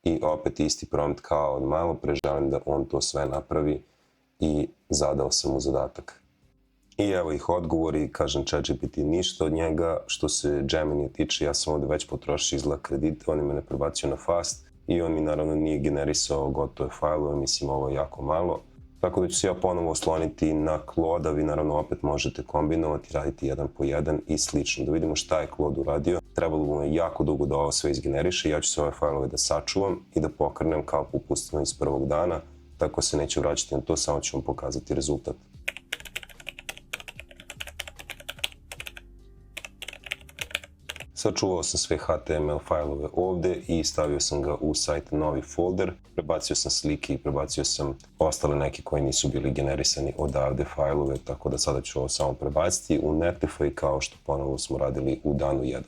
i opet isti prompt kao od malo pre, želim da on to sve napravi i zadao sam mu zadatak. I evo ih odgovori, kažem ChatGPT ništa od njega, što se Gemini tiče, ja sam ovde već potrošio izgleda kredite, on je mene prebacio na Fast i on mi naravno nije generisao gotove fajlove, mislim ovo je jako malo. Tako da ću se ja ponovo osloniti na Claude, vi naravno opet možete kombinovati, raditi jedan po jedan i slično. Da vidimo šta je Claude uradio. Trebalo bi mu jako dugo da ovo sve izgeneriše, ja ću se ove fajlove da sačuvam i da pokrnem kao popustimo iz prvog dana, tako se neću vraćati na to, samo ću vam pokazati rezultat. Sačuvao sam sve HTML fajlove ovde i stavio sam ga u sajt novi folder. Prebacio sam slike i prebacio sam ostale neke koji nisu bili generisani odavde fajlove, tako da sada ću ovo samo prebaciti u Netlify kao što ponovo smo radili u danu 1.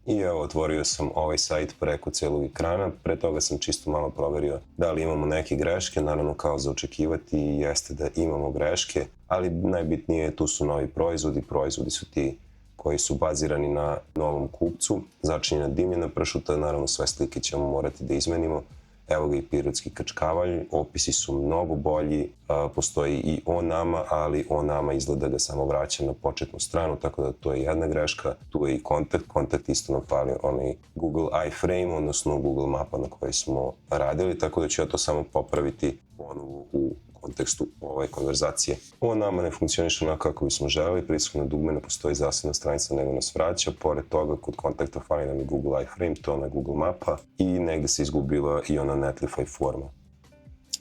I evo, otvorio sam ovaj sajt preko celog ekrana. Pre toga sam čisto malo proverio da li imamo neke greške. Naravno, kao za očekivati jeste da imamo greške, ali najbitnije je tu su novi proizvodi. Proizvodi su ti koji su bazirani na novom kupcu. Začinjena dimljena pršuta, naravno sve slike ćemo morati da izmenimo. Evo ga i pirotski krčkavalj, opisi su mnogo bolji, postoji i o nama, ali o nama izgleda ga samo vraća na početnu stranu, tako da to je jedna greška. Tu je i kontakt isto nam fali onaj Google iframe, odnosno Google mapa na kojoj smo radili, tako da ću ja to samo popraviti ponovo u kontekstu ove konverzacije. O nama ne funkcioniše onako kako bismo želeli, pritiskom na dugme ne postoji zasebna stranica nego nas vraća, pored toga kod kontakta fali nam i Google iframe, to je ona Google mapa i negde se izgubila i ona Netlify forma.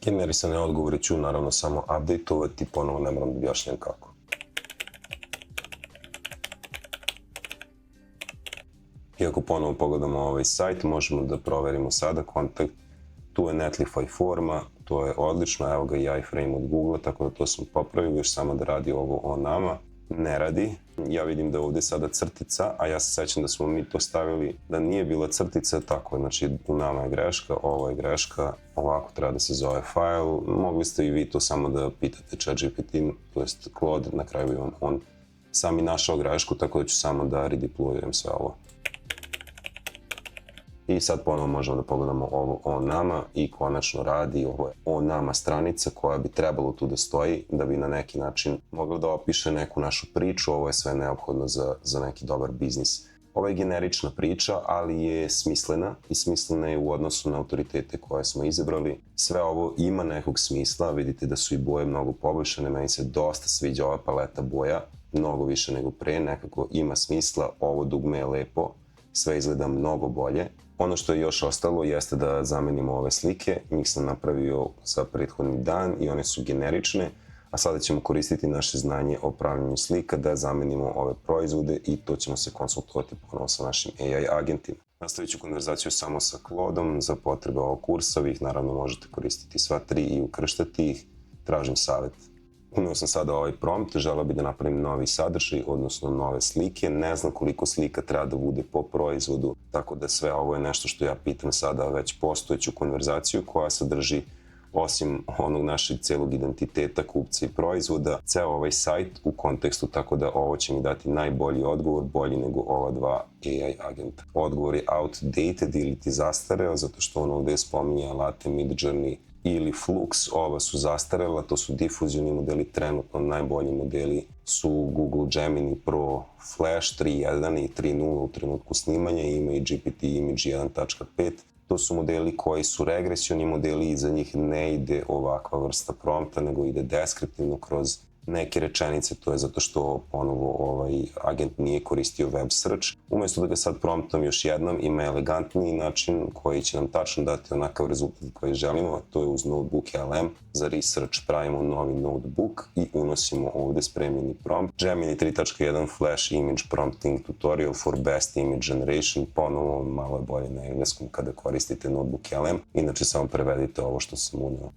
Generisane odgovore ću naravno samo updateovati, ponovo ne moram da objašnjam kako. I ako ponovo pogledamo ovaj sajt, možemo da proverimo sada kontakt. Tu je Netlify forma, to je odlično, evo ga i iframe od Google, tako da to smo popravili, još samo da radi ovo o nama. Ne radi. Ja vidim da je ovde sada crtica, a ja se sećam da smo mi to stavili da nije bila crtica, tako je, znači u nama je greška, ovo je greška, ovako treba da se zove fajl. Mogli ste i vi to samo da pitate ChatGPT, to jest Claude, na kraju bi vam on sami našao grešku, tako da ću samo da redeployujem sve ovo. I sad ponovo možemo da pogledamo ovo o nama i konačno radi, ovo je o nama stranica koja bi trebalo tu da stoji da bi na neki način mogla da opiše neku našu priču, ovo je sve neophodno za neki dobar biznis. Ovo je generična priča, ali je smislena i smislena je u odnosu na autoritete koje smo izabrali. Sve ovo ima nekog smisla, vidite da su i boje mnogo poboljšane, meni se dosta sviđa ova paleta boja, mnogo više nego pre, nekako ima smisla, ovo dugme je lepo, sve izgleda mnogo bolje. Ono što je još ostalo jeste da zamenimo ove slike, njih sam napravio za prethodni dan i one su generične, a sada ćemo koristiti naše znanje o pravljenju slika da zamenimo ove proizvode i to ćemo se konsultovati ponovo sa našim AI agentima. Nastavit ću konverzaciju samo sa Claudeom za potrebe ovog kursa, vi ih naravno možete koristiti sva tri i ukrštati ih, tražim savjet. Uneo sam sada ovaj prompt, želeo bih da napravim novi sadržaj, odnosno nove slike. Ne znam koliko slika treba da bude po proizvodu, tako da sve ovo je nešto što ja pitam sada već postojeću konverzaciju koja sadrži, osim onog našeg celog identiteta, kupca i proizvoda, ceo ovaj sajt u kontekstu, tako da ovo će mi dati najbolji odgovor, bolji nego ova dva AI agenta. Odgovor je outdated ili ti zastareo, zato što on ovde spominje alate Midjourney ili Flux, ova su zastarela, to su difuzioni modeli, trenutno najbolji modeli su Google Gemini Pro Flash 3.1 i 3.0 u trenutku snimanja, ima i GPT Image 1.5. To su modeli koji su regresioni modeli i za njih ne ide ovakva vrsta prompta, nego ide deskriptivno kroz neke rečenice, to je zato što ponovo ovaj agent nije koristio web search. Umesto da ga sad promptam još jednom, ima elegantniji način koji će nam tačno dati onakav rezultat koji želimo, to je uz Notebook LM. Za research pravimo novi notebook i unosimo ovde spremljeni prompt. Gemini 3.1 Flash Image Prompting Tutorial for Best Image Generation, ponovo malo je bolje na engleskom kada koristite Notebook LM, inače samo prevedite ovo što sam uneo.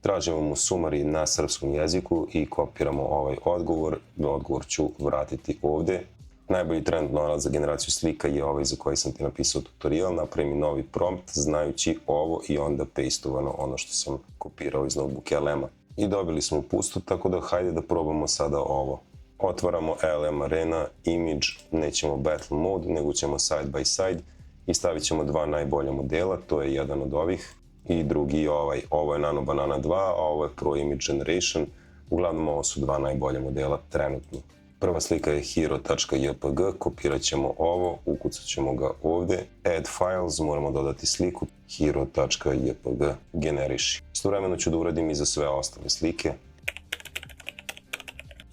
Tražimo mu summary na srpskom jeziku i kopiramo ovaj odgovor. Odgovor ću vratiti ovde. Najbolji trenutno alat za generaciju slika je ovaj za koji sam ti napisao tutorial. Napravi mi novi prompt znajući ovo i onda pastovano ono što sam kopirao iz Notebook LM-a. I dobili smo pusto, tako da hajde da probamo sada ovo. Otvaramo LM Arena, image, nećemo battle mode, nego ćemo side by side i stavit ćemo dva najbolja modela, to je jedan od ovih i drugi je ovaj. Ovo je Nano Banana 2, a ovo je Pro Image Generation. Uglavnom ovo su dva najbolja modela trenutno. Prva slika je hero.jpg, kopirat ćemo ovo, ukucat ćemo ga ovde. Add files, moramo dodati sliku, hero.jpg, generiši. Istovremeno ću da uradim i za sve ostale slike.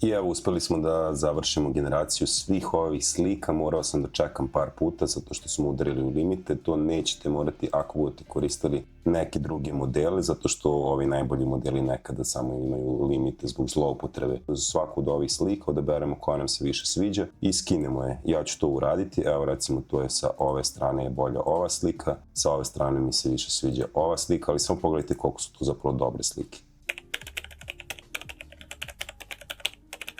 I evo, uspeli smo da završimo generaciju svih ovih slika. Morao sam da čekam par puta zato što smo udarili u limite. To nećete morati ako budete koristili neke druge modele, zato što ovi najbolji modeli nekada samo imaju limite zbog zloupotrebe. Za svaku od ovih slika odaberemo koja nam se više sviđa i skinemo je. Ja ću to uraditi. Evo, recimo, to je sa ove strane je bolja ova slika, sa ove strane mi se više sviđa ova slika, ali samo pogledajte koliko su to zapravo dobre slike.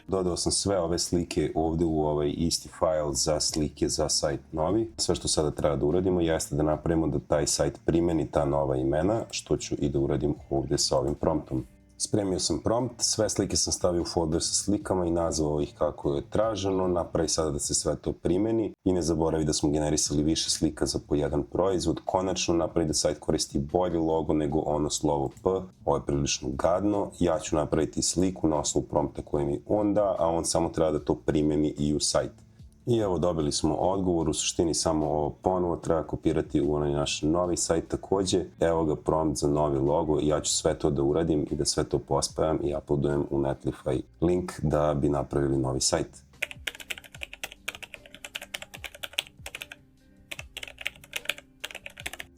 Dodao sam sve ove slike ovde u ovaj isti file za slike za sajt novi. Sve što sada treba da uradimo jeste da napravimo da taj sajt primeni ta nova imena, što ću i da uradim ovde sa ovim promptom. Spremio sam prompt, sve slike sam stavio u folder sa slikama i nazvao ih kako je traženo. Napravi sada da se sve to primeni i ne zaboravi da smo generisali više slika za po jedan proizvod. Konačno napravi da sajt koristi bolji logo nego ono slovo P. Ovo je prilično gadno. Ja ću napraviti sliku na osnovu prompta koji mi on da, a on samo treba da to primeni i u sajt. I evo, dobili smo odgovor, u suštini samo ovo ponovo treba kopirati u onaj naš novi sajt takođe. Evo ga prompt za novi logo, ja ću sve to da uradim i da sve to pospajam i uploadujem u Netlify link da bi napravili novi sajt.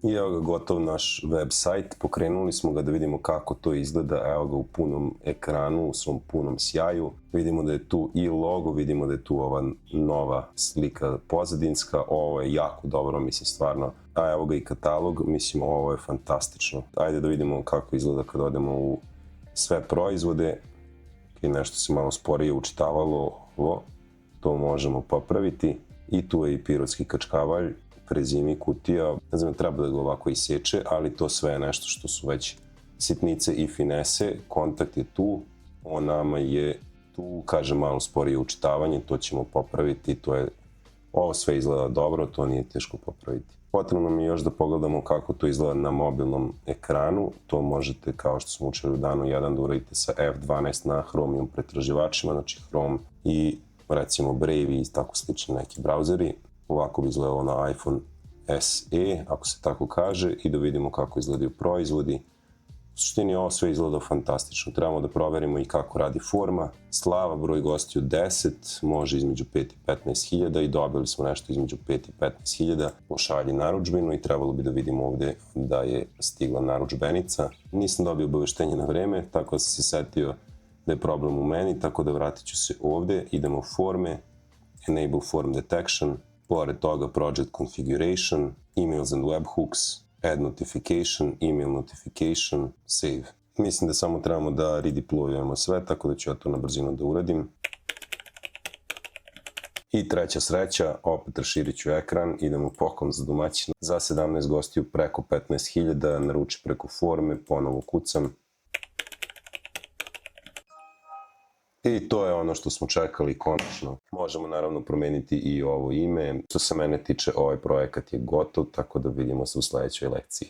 I evo ga gotov naš web sajt, pokrenuli smo ga da vidimo kako to izgleda, evo ga u punom ekranu, u svom punom sjaju. Vidimo da je tu i logo, vidimo da je tu ova nova slika pozadinska, ovo je jako dobro, mislim stvarno. A evo ga i katalog, mislim ovo je fantastično. Ajde da vidimo kako izgleda kad odemo u sve proizvode. I nešto se malo sporije učitavalo ovo, to možemo popraviti. I tu je i pirotski kačkavalj. Prezimi kutija, ne znam, treba da ga ovako iseče, ali to sve je nešto što su već sitnice i finese. Kontakt je tu, on nama je tu, kaže malo sporije učitavanje, to ćemo popraviti, ovo sve izgleda dobro, to nije teško popraviti. Potrebno mi je još da pogledamo kako to izgleda na mobilnom ekranu, to možete, kao što smo učili u danu 1, da uradite sa F12 na Chromium pretraživačima, znači Chrome i recimo Brave i tako slični neki brauzeri. Ovako bi izgledalo na iPhone SE, ako se tako kaže, i da vidimo kako izgledaju proizvodi. U suštini ovo sve izgleda fantastično. Trebamo da proverimo i kako radi forma. Slava, broj gostiju 10, može između 5 i 15 hiljada i dobili smo nešto između 5 i 15 hiljada. Pošalji narudžbinu i trebalo bi da vidimo ovde da je stigla narudžbenica. Nisam dobio obaveštenje na vreme, tako da sam se setio da je problem u meni, tako da vratit ću se ovde. Idemo u forme, Enable Form Detection, pored toga Project Configuration, Emails and Webhooks, Add Notification, Email Notification, Save. Mislim da samo trebamo da redeployujemo sve, tako da ću ja to na brzinu da uradim. I treća sreća, opet raširit ću ekran, idemo poklon za domaćina. Za 17 gostiju preko 15.000, naruči preko forme, ponovo kucam. I to je ono što smo čekali konačno. Možemo naravno promeniti i ovo ime. Što se mene tiče, ovaj projekat je gotov, tako da vidimo se u sledećoj lekciji.